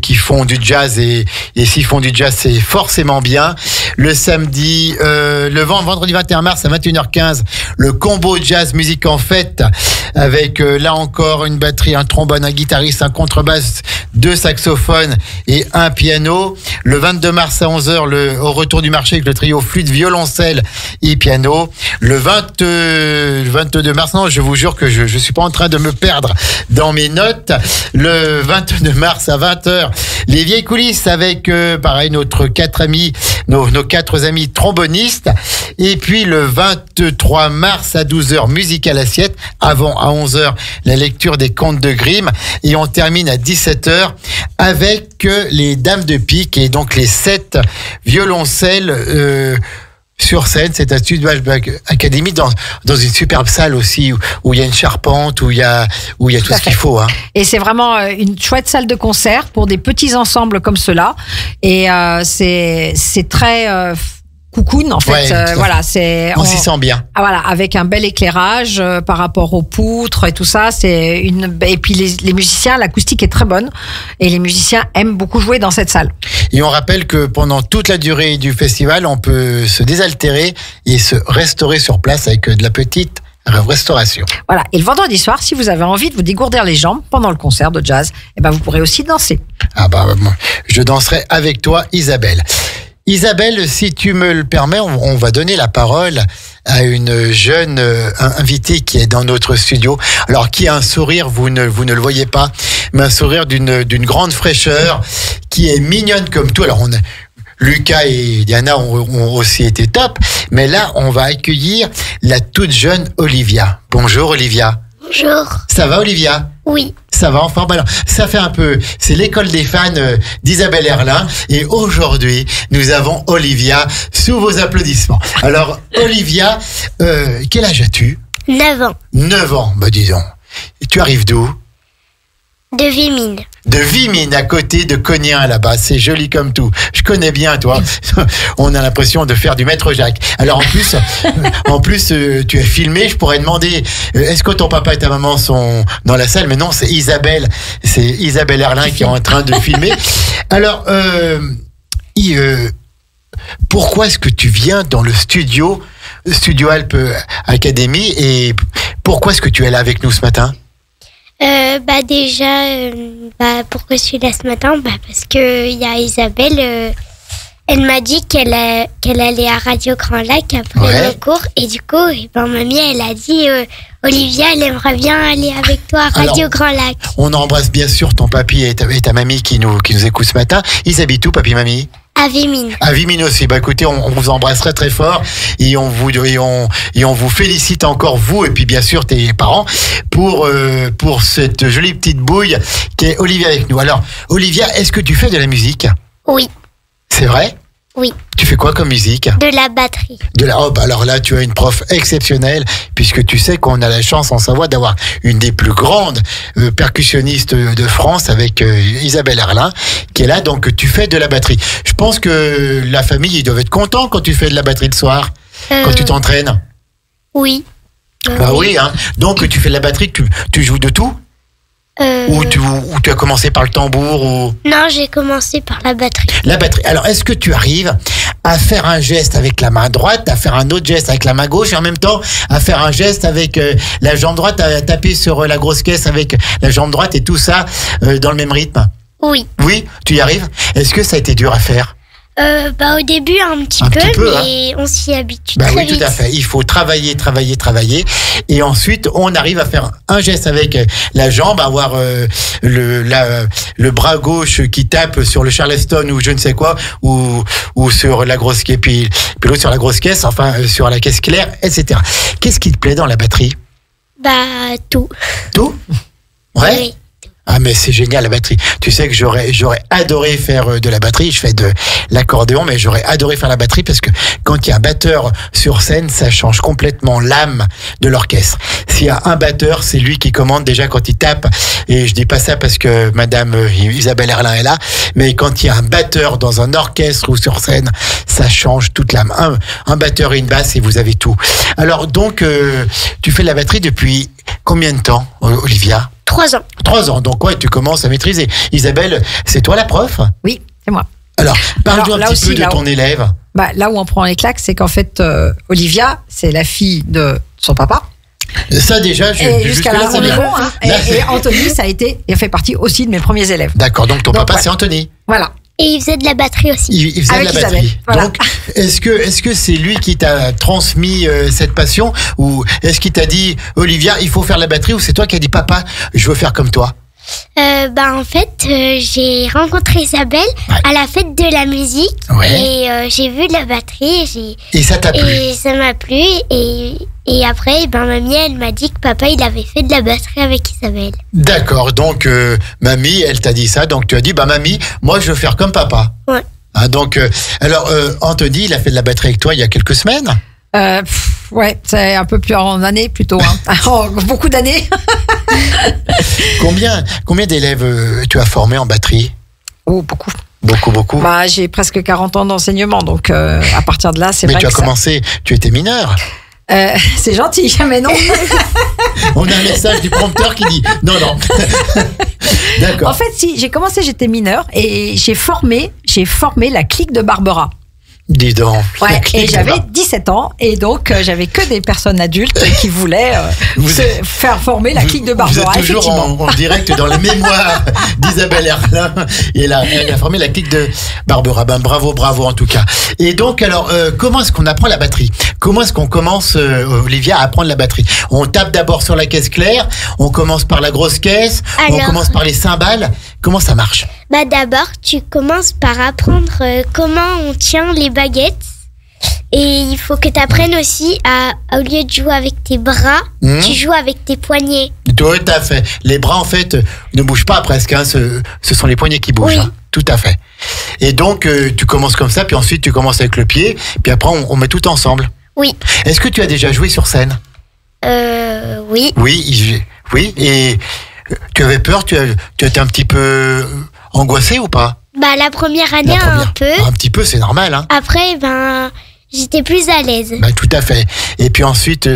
qui font du jazz et s'ils font du jazz, c'est forcément bien. Le samedi, vendredi 21 mars à 21h15, le combo jazz musique en fête avec là encore une batterie, un trombone, un guitariste, un contrebasse, 2 saxophones et un piano. Le 22 mars à 11h, au retour du marché avec le trio flûte, violoncelle et piano. Le 22 mars, non, je vous jure que je suis pas en train de me perdre dans mes notes. Le 22 mars à 20h, les vieilles coulisses avec pareil nos 4 amis trombonistes. Et puis le 23 mars à 12h, musique à l'assiette. Avant à 11h, la lecture des contes de Grimm. Et on termine à 17h avec les Dames de Pique et donc les 7 violoncelles sur scène. C'est à Studio Alp Academy dans une superbe salle aussi où il y a une charpente, où il y a tout ce qu'il faut. Hein. Et c'est vraiment une chouette salle de concert pour des petits ensembles comme ceux-là. Et c'est très coucoune en fait. Voilà, on s'y sent bien. Voilà, avec un bel éclairage par rapport aux poutres et tout ça. Et puis les musiciens, l'acoustique est très bonne et les musiciens aiment beaucoup jouer dans cette salle. Et on rappelle que pendant toute la durée du festival, on peut se désaltérer et se restaurer sur place avec de la petite restauration. Voilà. Et le vendredi soir, si vous avez envie de vous dégourdir les jambes pendant le concert de jazz, vous pourrez aussi danser. Je danserai avec toi, Isabelle. Isabelle, si tu me le permets, on va donner la parole à une jeune invitée qui est dans notre studio. Alors, qui a un sourire, vous ne le voyez pas, mais un sourire d'une grande fraîcheur, qui est mignonne comme tout. Alors, Lucas et Diana ont aussi été top, mais là, on va accueillir la toute jeune Olivia. Bonjour Olivia. Bonjour. Ça va Olivia ? Oui. Ça va en forme. Alors, ça fait un peu, c'est l'école des fans d'Isabelle Erlin. Et aujourd'hui, nous avons Olivia sous vos applaudissements. Alors, Olivia, quel âge as-tu ? 9 ans. 9 ans, bah disons. Et tu arrives d'où ? De Vimines. De Vimines, à côté de Cognin, là-bas. C'est joli comme tout. Je connais bien, toi. On a l'impression de faire du Maître Jacques. Alors, en plus, tu es filmé. Je pourrais demander, est-ce que ton papa et ta maman sont dans la salle? Mais non, c'est Isabelle. C'est Isabelle Erlin qui est en train de filmer. Alors, pourquoi est-ce que tu viens dans le Studio Alp Academy, et pourquoi est-ce que tu es là avec nous ce matin? Pourquoi je suis là ce matin? Parce que il y a Isabelle, elle m'a dit qu'elle allait à Radio Grand Lac après le cours, et du coup, mamie, elle a dit, Olivia, elle aimerait bien aller avec toi à Radio Grand Lac. On embrasse bien sûr ton papy et ta mamie qui nous écoutent ce matin. Ils habitent où, papy, mamie? À Vimines. À Vimines aussi. Bah écoutez, on vous embrasserait très fort, et on vous félicite encore, vous et puis bien sûr tes parents, pour cette jolie petite bouille qui est Olivia avec nous. Alors Olivia, est-ce que tu fais de la musique? Oui. C'est vrai? Oui. Tu fais quoi comme musique? De la batterie. Alors là, tu as une prof exceptionnelle, puisque tu sais qu'on a la chance en Savoie d'avoir une des plus grandes percussionnistes de France, avec Isabelle Erlin, qui est là. Donc, tu fais de la batterie. Je pense que la famille, ils doivent être contents quand tu fais de la batterie le soir, quand tu t'entraînes. Oui. Oui, hein. Donc, tu fais de la batterie, tu joues de tout? Ou tu as commencé par le tambour ou... Non, j'ai commencé par la batterie. La batterie. Alors, est-ce que tu arrives à faire un geste avec la main droite, à faire un autre geste avec la main gauche, et en même temps à faire un geste avec la jambe droite, à taper sur la grosse caisse avec la jambe droite, et tout ça dans le même rythme? Oui. Oui, tu y arrives? Est-ce que ça a été dur à faire? Au début un petit peu, mais on s'y habitue très vite. Tout à fait. Il faut travailler, et ensuite on arrive à faire un geste avec la jambe, avoir le bras gauche qui tape sur le Charleston ou je ne sais quoi, ou sur la grosse caisse, puis l'autre sur la grosse caisse, enfin sur la caisse claire, etc. Qu'est-ce qui te plaît dans la batterie? Tout. Tout? Ouais. Oui. Ah, mais c'est génial, la batterie. Tu sais que j'aurais adoré faire de la batterie. Je fais de l'accordéon, mais j'aurais adoré faire la batterie, parce que quand il y a un batteur sur scène, ça change complètement l'âme de l'orchestre. S'il y a un batteur, c'est lui qui commande déjà quand il tape. Et je dis pas ça parce que madame Isabelle Erlin est là, mais quand il y a un batteur dans un orchestre ou sur scène, ça change toute l'âme. Un batteur et une basse, et vous avez tout. Alors donc, tu fais de la batterie depuis combien de temps, Olivia? 3 ans. 3 ans, donc tu commences à maîtriser. Isabelle, c'est toi la prof? Oui, c'est moi. Alors, parle-nous un petit peu de ton élève. Là où on prend les claques, c'est qu'en fait, Olivia, c'est la fille de son papa. Ça déjà, jusqu'à là, on est bon. Hein. Et Anthony, il a fait partie aussi de mes premiers élèves. D'accord, donc ton papa, c'est Anthony. Voilà. Et il faisait de la batterie aussi. Il faisait avec de la batterie. Voilà. Donc, est-ce que c'est lui qui t'a transmis cette passion, ou est-ce qu'il t'a dit, Olivia, il faut faire la batterie, ou c'est toi qui as dit, papa, je veux faire comme toi? En fait, j'ai rencontré Isabelle à la fête de la musique, et j'ai vu de la batterie, et ça t'a plu? Et ça m'a plu, et après, mamie, elle m'a dit que papa, il avait fait de la batterie avec Isabelle. D'accord, donc mamie, elle t'a dit ça, donc tu as dit, mamie, moi je veux faire comme papa. Ouais. Ah, donc, Anthony, il a fait de la batterie avec toi il y a quelques semaines? Ouais, c'est un peu plus en années plutôt, hein. Beaucoup d'années. Combien d'élèves tu as formés en batterie? Oh, beaucoup. Beaucoup. J'ai presque 40 ans d'enseignement, donc à partir de là, c'est vrai que Mais tu as commencé, tu étais mineur. C'est gentil, mais non. On a un message du prompteur qui dit non. D'accord. En fait, si j'ai commencé, j'étais mineure, et j'ai formé la clique de Barbara. Dis donc. Ouais, et j'avais 17 ans, et donc j'avais que des personnes adultes qui voulaient faire former la clique de Barbara. Vous êtes toujours en direct dans les mémoires d'Isabelle Erlin, et elle a formé la clique de Barbara. Ben, bravo en tout cas. Et donc, alors, comment est-ce qu'on apprend la batterie? Comment est-ce qu'on commence, Olivia, à apprendre la batterie? On tape d'abord sur la caisse claire, on commence par la grosse caisse, on commence par les cymbales. Comment ça marche? Bah d'abord, tu commences par apprendre comment on tient les baguettes. Et il faut que tu apprennes aussi au lieu de jouer avec tes bras, tu joues avec tes poignets. Tout à fait. Les bras, en fait, ne bougent pas presque. Hein. Ce sont les poignets qui bougent. Oui. Hein. Tout à fait. Et donc, tu commences comme ça, puis ensuite, tu commences avec le pied, puis après, on met tout ensemble. Oui. Est-ce que tu as déjà joué sur scène? Oui. Oui. Et tu avais peur? Tu étais un petit peu angoissée ou pas? Bah, la première année, un peu. Un petit peu, c'est normal. Hein. Après, j'étais plus à l'aise. Bah, tout à fait. Et puis ensuite,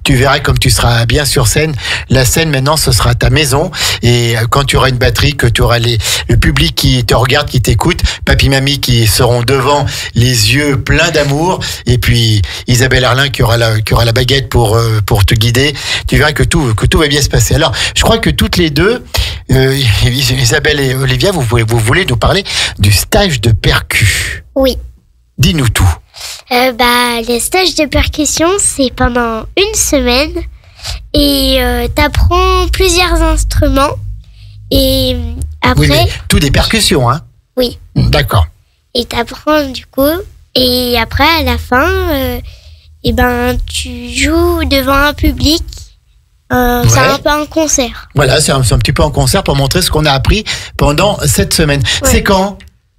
tu verras comme tu seras bien sur scène. La scène, maintenant, ce sera ta maison. Et quand tu auras une batterie, que tu auras le public qui te regarde, qui t'écoute, papy, mamie qui seront devant, les yeux pleins d'amour. Et puis Isabelle Erlin qui aura la baguette pour te guider. Tu verras que tout va bien se passer. Alors, je crois que toutes les deux, Isabelle et Olivia, vous voulez nous parler du stage de percu. Oui. Dis-nous tout. Les stages de percussion, c'est pendant une semaine et t'apprends plusieurs instruments et après... Oui, mais tout des percussions, hein? Oui. D'accord. Et t'apprends du coup et après à la fin, tu joues devant un public. C'est un peu un concert. Voilà, c'est un petit peu un concert pour montrer ce qu'on a appris pendant cette semaine. Ouais.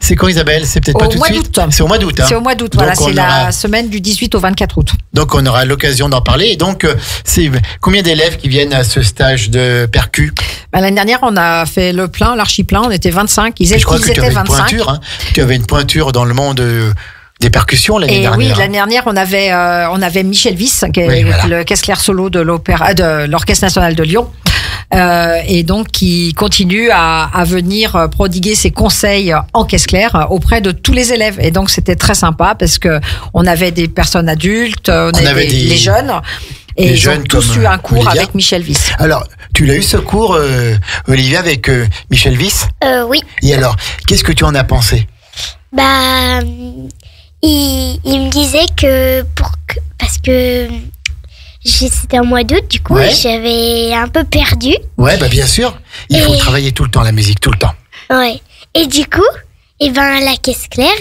C'est quand Isabelle? C'est peut-être pas tout de suite. C'est au mois d'août. Hein. C'est au mois d'août, voilà, c'est la semaine du 18 au 24 août. Donc on aura l'occasion d'en parler. Et donc, c'est combien d'élèves qui viennent à ce stage de percu? L'année dernière, on a fait le plein, l'archi-plein, on était 25. Ils étaient 25. Tu avais une pointure dans le monde... des percussions l'année dernière. Oui, l'année dernière, on avait Michel Wyss, qui est le caisse claire solo de l'Orchestre national de Lyon, et donc qui continue à venir prodiguer ses conseils en caisse claire auprès de tous les élèves. Et donc c'était très sympa parce que on avait des personnes adultes, on avait les jeunes. Et ils ont tous eu un cours Olivia. Avec Michel Wyss. Alors, tu l'as eu ce cours, Olivia, avec Michel Wyss? Oui. Et alors, qu'est-ce que tu en as pensé? Il me disait que parce que c'était en mois d'août, du coup, j'avais un peu perdu. Ouais, bien sûr. Il faut travailler tout le temps, la musique, tout le temps. Ouais. Et du coup, la caisse claire,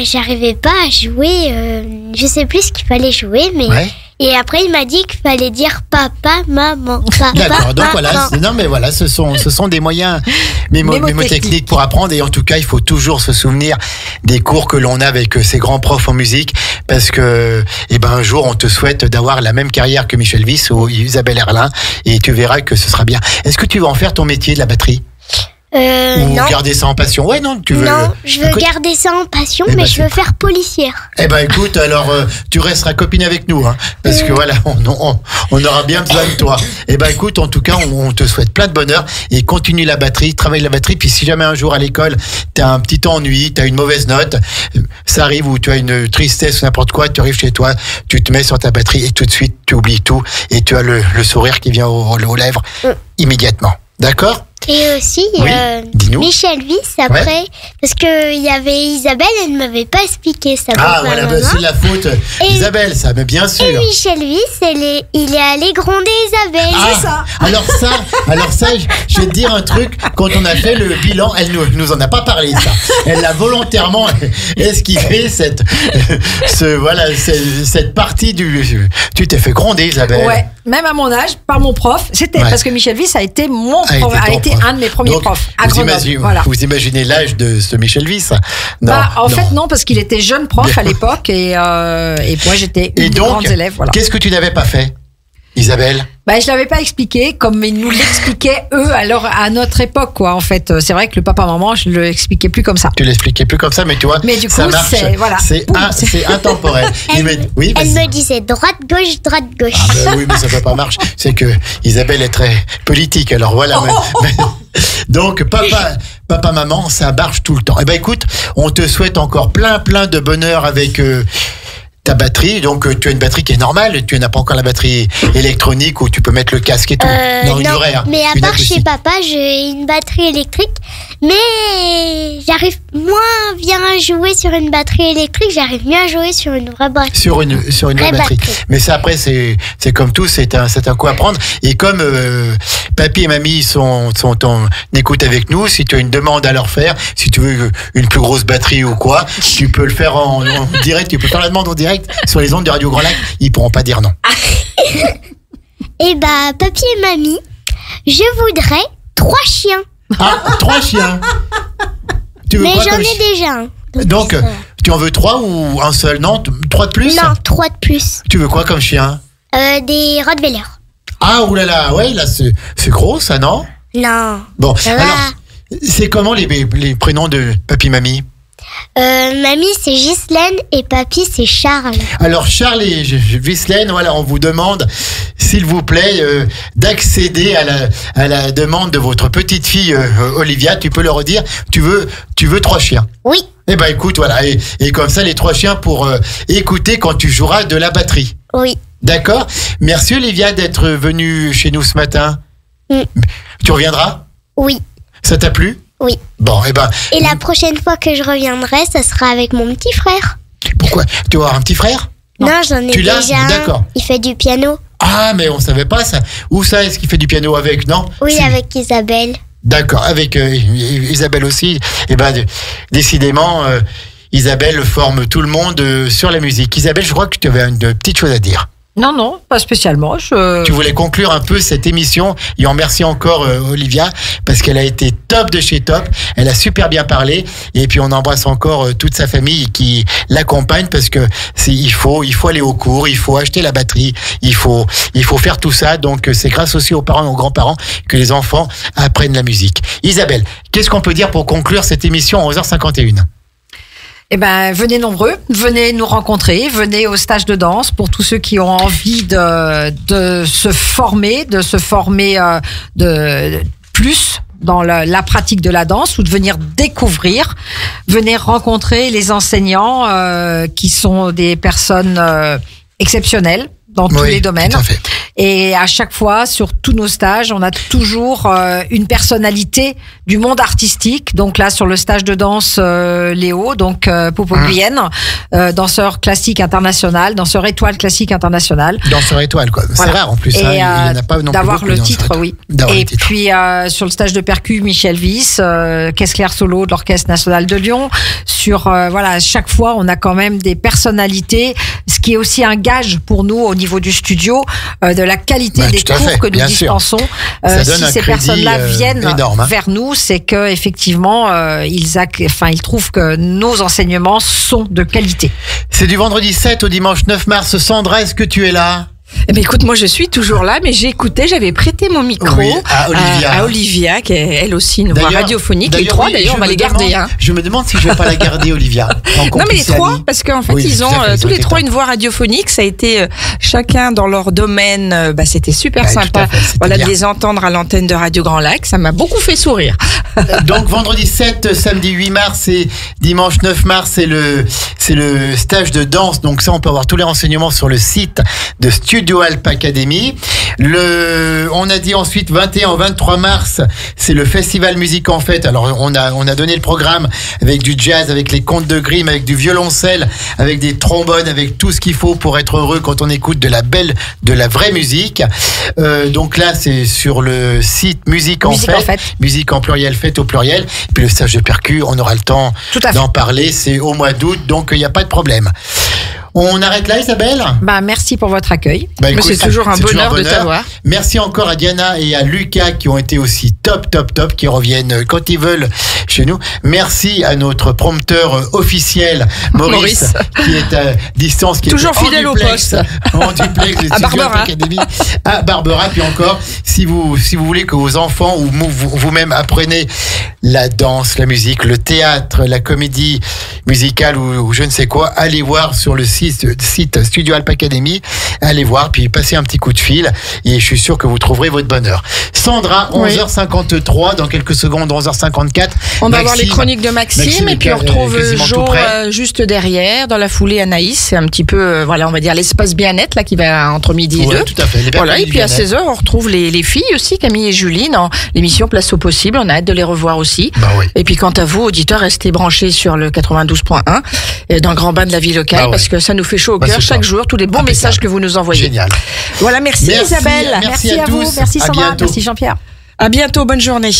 j'arrivais pas à jouer. Je sais plus ce qu'il fallait jouer, mais. Ouais. Et après, il m'a dit qu'il fallait dire papa, maman. D'accord, donc voilà. Non, mais voilà, ce sont des moyens mémotechniques pour apprendre. Et en tout cas, il faut toujours se souvenir des cours que l'on a avec ces grands profs en musique. Parce que, un jour, on te souhaite d'avoir la même carrière que Michel Wyss ou Isabelle Erlin. Et tu verras que ce sera bien. Est-ce que tu vas en faire ton métier de la batterie? Ou non. Garder ça en passion? Ouais, non, tu veux. Non, je veux garder ça en passion, mais je veux faire policière. Écoute, alors, tu resteras copine avec nous, hein. Parce que voilà, on aura bien besoin de toi. Écoute, en tout cas, on te souhaite plein de bonheur et continue la batterie, travaille la batterie. Puis si jamais un jour à l'école, t'as un petit ennui, t'as une mauvaise note, ça arrive ou tu as une tristesse ou n'importe quoi, tu arrives chez toi, tu te mets sur ta batterie et tout de suite, tu oublies tout et tu as le sourire qui vient aux lèvres immédiatement. D'accord? Et aussi, Michel Wyss, après, parce qu'il y avait Isabelle, elle ne m'avait pas expliqué ça. Voilà, c'est la faute Isabelle, ça, mais bien sûr. Et Michel Wyss, il est allé gronder Isabelle. C'est ça. Alors ça, je vais te dire un truc, quand on a fait le bilan, elle nous en a pas parlé, ça. Elle a volontairement esquivé cette partie tu t'es fait gronder, Isabelle. Ouais, même à mon âge, par mon prof, c'était parce que Michel Wyss a été un de mes premiers profs à Grenoble. Vous imaginez l'âge de ce Michel Wyss? En fait, non, parce qu'il était jeune prof à l'époque et moi j'étais une des grandes élèves. Voilà. Qu'est-ce que tu n'avais pas fait, Isabelle? Je l'avais pas expliqué comme ils nous l'expliquaient eux à notre époque, quoi. En fait, c'est vrai que le papa-maman, je le expliquais plus comme ça. Tu l'expliquais plus comme ça, mais tu vois, mais du coup, ça marche. C'est intemporel. Elle me disait droite gauche. Oui, mais ça peut pas marcher. C'est que Isabelle est très politique, alors voilà. Donc papa papa, maman, ça marche tout le temps. Eh ben écoute, on te souhaite encore plein de bonheur avec ta batterie. Donc tu as une batterie qui est normale, tu n'as pas encore la batterie électronique où tu peux mettre le casque et tout. Non, une vraie. Mais à part chez papa, j'ai une batterie électrique, mais j'arrive moins bien à jouer sur une batterie électrique, j'arrive mieux à jouer sur une vraie batterie. Sur une vraie batterie. Mais ça après c'est comme tout, c'est un coup à prendre. Et comme papy et mamie sont en écoute avec nous, si tu as une demande à leur faire, si tu veux une plus grosse batterie ou quoi, tu peux le faire en direct, tu peux faire la demande en direct sur les ondes de Radio Grand Lac, ils pourront pas dire non. Et papy et mamie, je voudrais 3 chiens. Ah, 3 chiens. Tu veux mais quoi j'en ai déjà un. Donc tu en veux 3 ou un seul? Non, 3 de plus? Non, 3 de plus. Tu veux quoi comme chien? Des Rottweiler. Ah, oulala, ouais, là c'est gros ça, non? Non. Bon, alors, c'est comment les prénoms de papy mamie? Mamie c'est Ghislaine et papy c'est Charles. Alors Charles et Ghislaine, voilà, on vous demande s'il vous plaît d'accéder à la demande de votre petite fille Olivia. Tu peux le redire, tu veux 3 chiens? Oui. Eh ben écoute, voilà, et comme ça les 3 chiens pour écouter quand tu joueras de la batterie. Oui. D'accord. Merci Olivia d'être venue chez nous ce matin. Tu reviendras? Oui. Ça t'a plu? Oui. Bon, et la prochaine fois que je reviendrai, ça sera avec mon petit frère. Pourquoi? Tu vas avoir un petit frère? Non, j'en ai déjà un. D'accord. Il fait du piano. Ah, mais on savait pas ça. Où ça est-ce qu'il fait du piano avec, non? Oui, avec Isabelle. D'accord, avec Isabelle aussi. Eh décidément, Isabelle forme tout le monde sur la musique. Isabelle, je crois que tu avais une petite chose à dire. Non, pas spécialement. Tu voulais conclure un peu cette émission et on remercie encore Olivia parce qu'elle a été top de chez top. Elle a super bien parlé et puis on embrasse encore toute sa famille qui l'accompagne parce que il faut aller au cours, il faut acheter la batterie, il faut faire tout ça. Donc c'est grâce aussi aux parents et aux grands-parents que les enfants apprennent la musique. Isabelle, qu'est-ce qu'on peut dire pour conclure cette émission à 11h51? Eh venez nombreux, venez nous rencontrer, venez au stage de danse pour tous ceux qui ont envie de se former de plus dans la pratique de la danse ou de venir découvrir, venez rencontrer les enseignants qui sont des personnes exceptionnelles dans tous les domaines. Tout à fait. Et à chaque fois, sur tous nos stages, on a toujours une personnalité du monde artistique. Donc là, sur le stage de danse, Léo, donc Popo Guyenne, danseur classique international, danseur étoile classique international. Danseur étoile, quoi. C'est rare en plus. Et il y en a pas non plus d'avoir le titre, oui. Et puis sur le stage de percu, Michel Wyss, caisse claire solo de l'Orchestre national de Lyon. Sur chaque fois, on a quand même des personnalités, ce qui est aussi un gage pour nous au niveau du studio, de la qualité des cours que nous dispensons. Si ces personnes-là viennent vers nous, c'est que effectivement ils trouvent que nos enseignements sont de qualité. C'est du vendredi 7 au dimanche 9 mars. Sandra, est-ce que tu es là? Eh bien, écoute, moi je suis toujours là, mais j'avais prêté mon micro à Olivia, qui est elle aussi une voix radiophonique. Les 3 d'ailleurs, on va les garder. Je me demande si je vais pas la garder, Olivia. Non, mais les 3, parce qu'en fait, ils ont tous les 3 une voix radiophonique. Ça a été chacun dans leur domaine. C'était super sympa. De les entendre à l'antenne de Radio Grand Lac. Ça m'a beaucoup fait sourire. Donc vendredi 7, samedi 8 mars et dimanche 9 mars, c'est le stage de danse. Donc ça, on peut avoir tous les renseignements sur le site de Studio Alp Academy. On a dit ensuite 21 au 23 mars, c'est le festival Musique en Fête. Alors on a donné le programme avec du jazz, avec les contes de Grimm, avec du violoncelle, avec des trombones, avec tout ce qu'il faut pour être heureux quand on écoute de la vraie musique. Donc là, c'est sur le site Musique en Fête. Musique en pluriel, fête au pluriel. Et puis le stage de percu, on aura le temps d'en parler. C'est au mois d'août, donc il n'y a pas de problème. On arrête là, Isabelle? Merci pour votre accueil. Écoute, c'est toujours un bonheur de t'avoir. Merci encore à Diana et à Lucas qui ont été aussi top, qui reviennent quand ils veulent chez nous. Merci à notre prompteur officiel, Maurice, qui est à distance, qui toujours est fidèle au poste. En duplex à Barbara. Academy, à Barbara. Puis encore, si vous voulez que vos enfants ou vous-même apprenez la danse, la musique, le théâtre, la comédie musicale ou je ne sais quoi, allez voir sur le site site Studio Alp Academy. Allez voir, puis passez un petit coup de fil et je suis sûr que vous trouverez votre bonheur. Sandra, 11h53, dans quelques secondes, 11h54. On va voir les chroniques de Maxime et puis on retrouve Jo juste derrière, dans la foulée Anaïs. C'est un petit peu, voilà, on va dire l'espace bien-être là qui va entre midi et 2. Tout à fait. Voilà, et puis à 16h, on retrouve les filles aussi, Camille et Julie, dans l'émission Place au possible. On a hâte de les revoir aussi. Et puis quant à vous, auditeurs, restez branchés sur le 92.1 dans le grand bain de la vie locale parce que ça nous fait chaud au cœur chaque jour, tous les bons messages que vous nous envoyez. Génial. Voilà, merci Isabelle. Merci à vous, merci Sandra, merci Jean-Pierre. À bientôt, bonne journée.